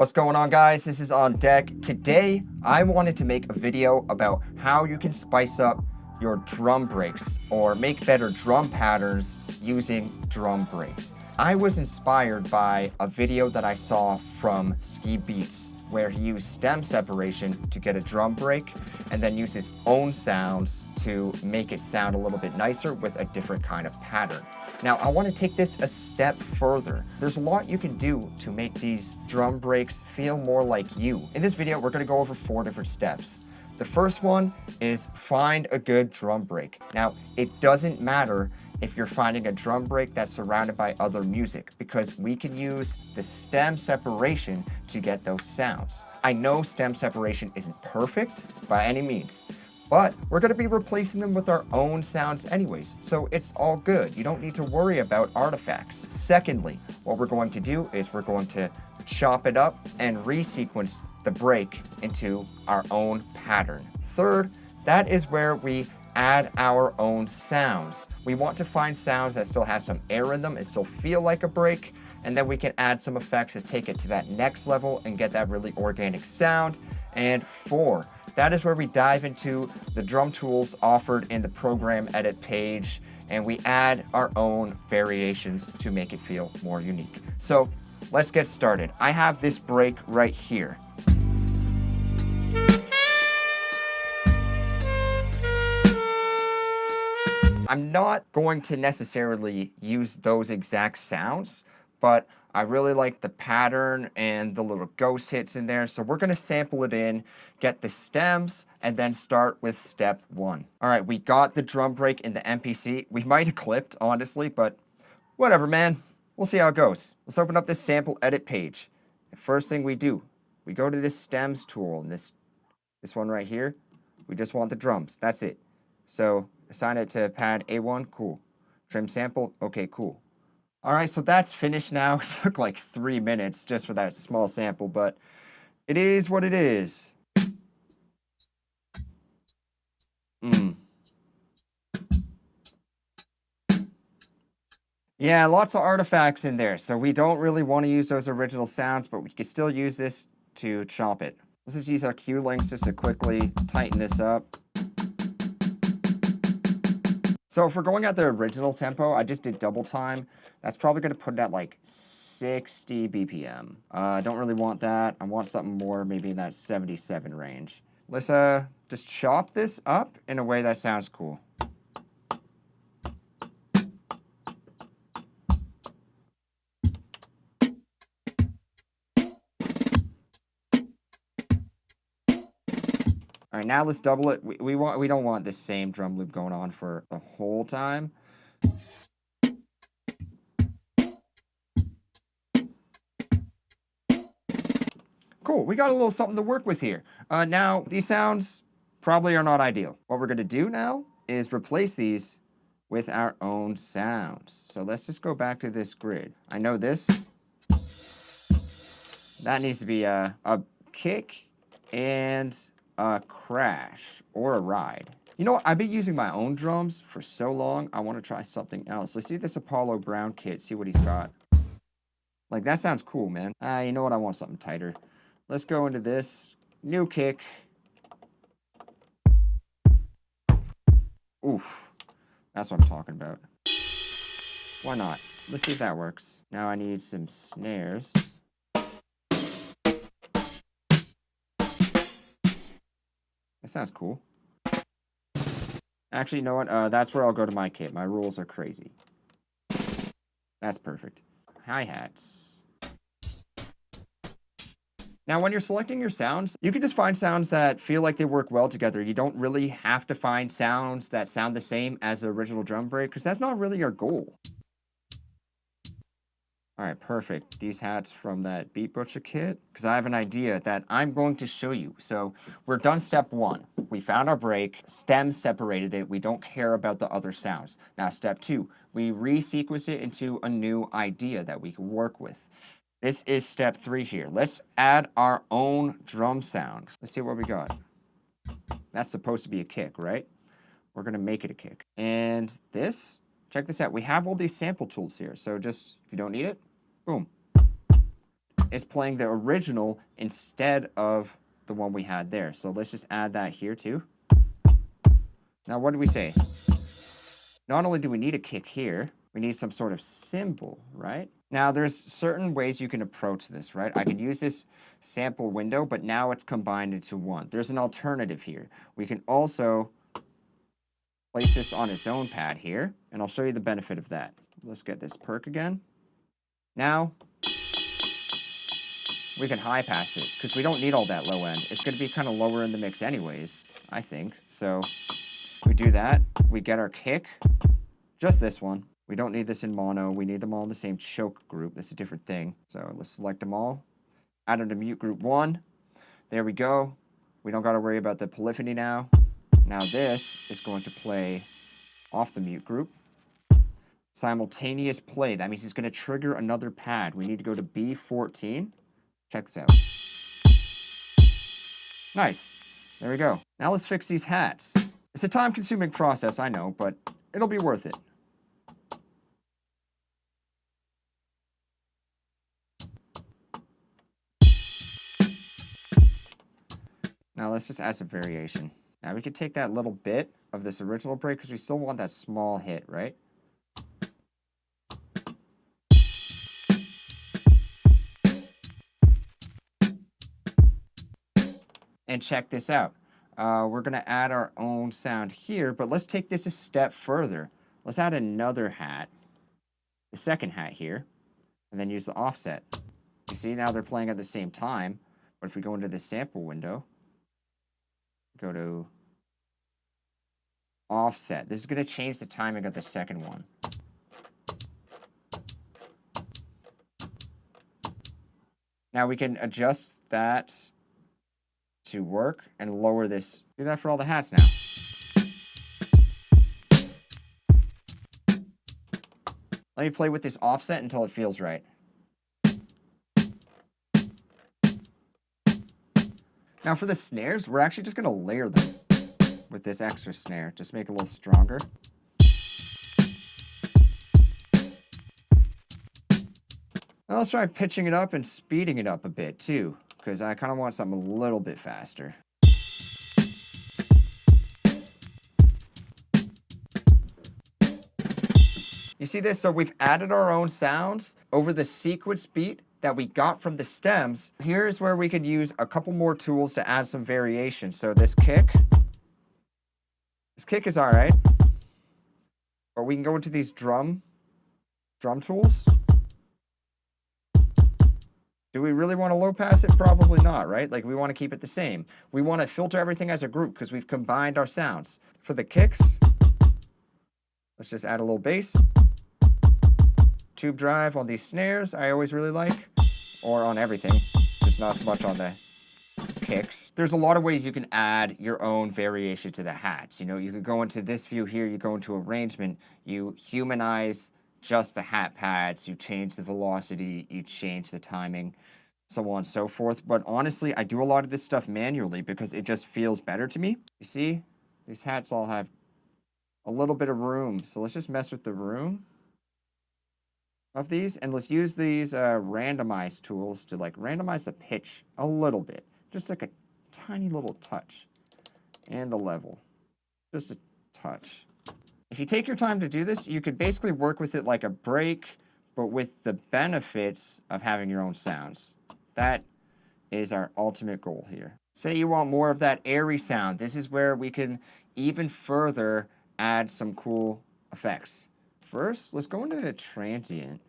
What's going on, guys? This is OnDeck. Today, I wanted to make a video about how you can spice up your drum breaks or make better drum patterns using drum breaks. I was inspired by a video that I saw from Ski Beatz where he used stem separation to get a drum break and then used his own sounds to make it sound a little bit nicer with a different kind of pattern. Now, I want to take this a step further. There's a lot you can do to make these drum breaks feel more like you. In this video, we're going to go over 4 different steps. The first one is find a good drum break. Now, it doesn't matter if you're finding a drum break that's surrounded by other music, because we can use the stem separation to get those sounds. I know stem separation isn't perfect by any means, but we're going to be replacing them with our own sounds anyways, so it's all good. You don't need to worry about artifacts. Secondly, what we're going to do is we're going to chop it up and resequence the break into our own pattern. Third, that is where we add our own sounds. We want to find sounds that still have some air in them and still feel like a break, and then we can add some effects to take it to that next level and get that really organic sound. And 4, that is where we dive into the drum tools offered in the program edit page, and we add our own variations to make it feel more unique. So let's get started. I have this break right here. I'm not going to necessarily use those exact sounds, but I really like the pattern and the little ghost hits in there. So we're going to sample it in, get the stems, and then start with step 1. All right, we got the drum break in the MPC. We might have clipped, honestly, but whatever, man. We'll see how it goes. Let's open up this sample edit page. The first thing we do, we go to this stems tool, and this one right here. We just want the drums. That's it. So assign it to pad A1, cool. Trim sample, okay, cool. All right, so that's finished now. It took like 3 minutes just for that small sample, but it is what it is. Yeah, lots of artifacts in there, so we don't really want to use those original sounds, but we can still use this to chop it. Let's just use our cue links just to quickly tighten this up. So if we're going at the original tempo, I just did double time. That's probably going to put it at like 60 BPM. I don't really want that. I want something more maybe in that 77 range. Let's just chop this up in a way that sounds cool. All right, now let's double it. We don't want the same drum loop going on for the whole time. Cool, we got a little something to work with here. Now, these sounds probably are not ideal. What we're gonna do now is replace these with our own sounds. So let's just go back to this grid. I know this. That needs to be a kick and a crash or a ride. You know what? I've been using my own drums for so long. I want to try something else. Let's see this Apollo Brown kit. See what he's got. Like, that sounds cool, man. You know what? I want something tighter. Let's go into this new kick. Oof. That's what I'm talking about. Why not? Let's see if that works. Now I need some snares. That sounds cool. Actually, you know what? That's where I'll go to my kit. My rules are crazy. That's perfect. Hi-hats. Now, when you're selecting your sounds, you can just find sounds that feel like they work well together. You don't really have to find sounds that sound the same as the original drum break, because that's not really your goal. All right, perfect. These hats from that Beat Butcher kit, because I have an idea that I'm going to show you. So we're done step 1. We found our break, stem separated it. We don't care about the other sounds. Now step 2, we resequence it into a new idea that we can work with. This is step 3 here. Let's add our own drum sound. Let's see what we got. That's supposed to be a kick, right? We're gonna make it a kick. And this, check this out. We have all these sample tools here. So just, if you don't need it, boom. is playing the original instead of the one we had there. So let's just add that here too. Now, what do we say? Not only do we need a kick here, we need some sort of cymbal, right? Now, there's certain ways you can approach this, right? I could use this sample window, but now it's combined into one. There's an alternative here. We can also place this on its own pad here, and I'll show you the benefit of that. Let's get this perk again. Now, we can high pass it, because we don't need all that low end. It's going to be kind of lower in the mix anyways, I think. So we do that. We get our kick. Just this one. We don't need this in mono. We need them all in the same choke group. That's a different thing. So let's select them all. Add them to mute group 1. There we go. We don't got to worry about the polyphony now. Now this is going to play off the mute group. Simultaneous play. That means it's going to trigger another pad. We need to go to B14. Check this out. Nice. There we go. Now let's fix these hats. It's a time-consuming process, I know, but it'll be worth it. Now let's just add some variation. Now we could take that little bit of this original break because we still want that small hit, right? And check this out. We're going to add our own sound here, but let's take this a step further. Let's add another hat, the second hat here, and then use the offset. You see, now they're playing at the same time, but if we go into the sample window, go to offset. This is going to change the timing of the second one. Now we can adjust that to work and lower this. Do that for all the hats now. Let me play with this offset until it feels right. Now for the snares, we're actually just going to layer them with this extra snare. Just make it a little stronger. Now let's try pitching it up and speeding it up a bit too, because I kind of want something a little bit faster. You see this? So we've added our own sounds over the sequence beat that we got from the stems. Here's where we could use a couple more tools to add some variation. So this kick is all right, but we can go into these drum tools. Do we really want to low pass it? Probably not, right? Like we want to keep it the same. We want to filter everything as a group because we've combined our sounds. For the kicks, let's just add a little bass. Tube drive on these snares, I always really like, or on everything, just not so much on the kicks. There's a lot of ways you can add your own variation to the hats. You know, you could go into this view here, you go into arrangement, you humanize just the hat pads, you change the velocity, you change the timing, so on and so forth. But honestly, I do a lot of this stuff manually because it just feels better to me. You see, these hats all have a little bit of room, so let's just mess with the room of these, and let's use these randomize tools to like randomize the pitch a little bit, just like a tiny little touch, and the level, just a touch. If you take your time to do this, you could basically work with it like a break, but with the benefits of having your own sounds. That is our ultimate goal here. Say you want more of that airy sound. This is where we can even further add some cool effects. First, let's go into a transient.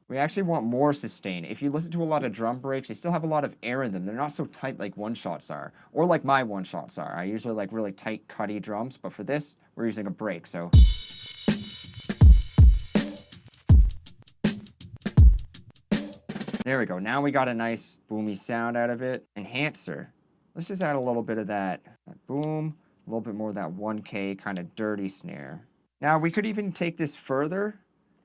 We actually want more sustain. If you listen to a lot of drum breaks, they still have a lot of air in them. They're not so tight like one-shots are, or like my one-shots are. I usually like really tight, cutty drums, but for this, we're using a break, so. There we go. Now we got a nice boomy sound out of it. Enhancer. Let's just add a little bit of that boom, a little bit more of that 1K kind of dirty snare. Now, we could even take this further,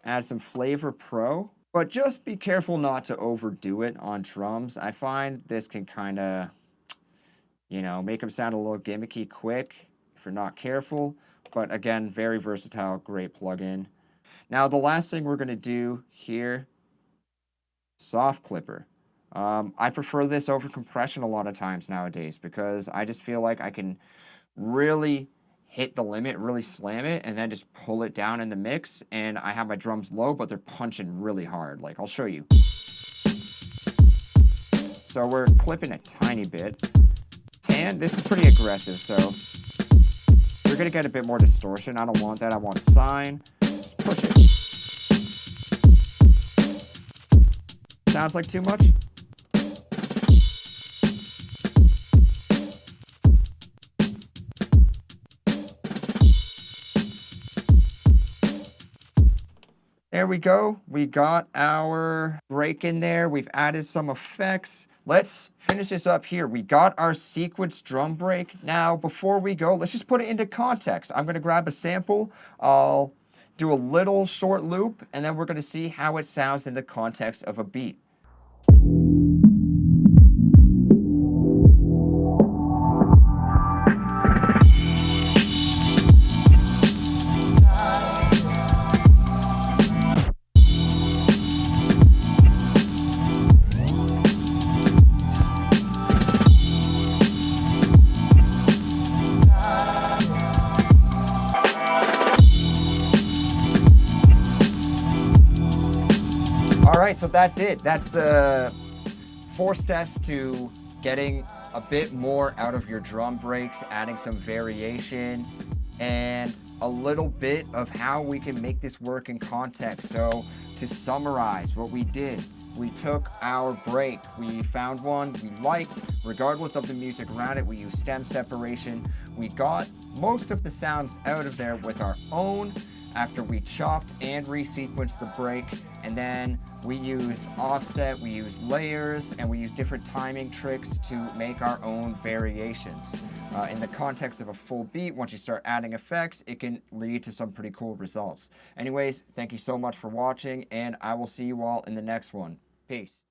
add some Flavor Pro, but just be careful not to overdo it on drums. I find this can kind of, you know, make them sound a little gimmicky quick if you're not careful. But again, very versatile, great plugin. Now, the last thing we're going to do here, soft clipper. I prefer this over compression a lot of times nowadays because I just feel like I can really hit the limit, really slam it, and then just pull it down in the mix, and I have my drums low, but they're punching really hard. Like, I'll show you. So we're clipping a tiny bit. Tan, this is pretty aggressive, so you're gonna get a bit more distortion. I don't want that, I want sine. Just push it. Sounds like too much? There we go. We got our break in there. We've added some effects. Let's finish this up here. We got our sequence drum break. Now, before we go, let's just put it into context. I'm going to grab a sample. I'll do a little short loop, and then we're going to see how it sounds in the context of a beat. All right, so that's it. That's the 4 steps to getting a bit more out of your drum breaks, adding some variation, and a little bit of how we can make this work in context. So to summarize what we did, we took our break, we found one we liked, regardless of the music around it. We used stem separation. We got most of the sounds out of there with our own after we chopped and resequenced the break, and then we used offset, we used layers, and we used different timing tricks to make our own variations. In the context of a full beat, once you start adding effects, it can lead to some pretty cool results. Anyways, thank you so much for watching, and I will see you all in the next one. Peace.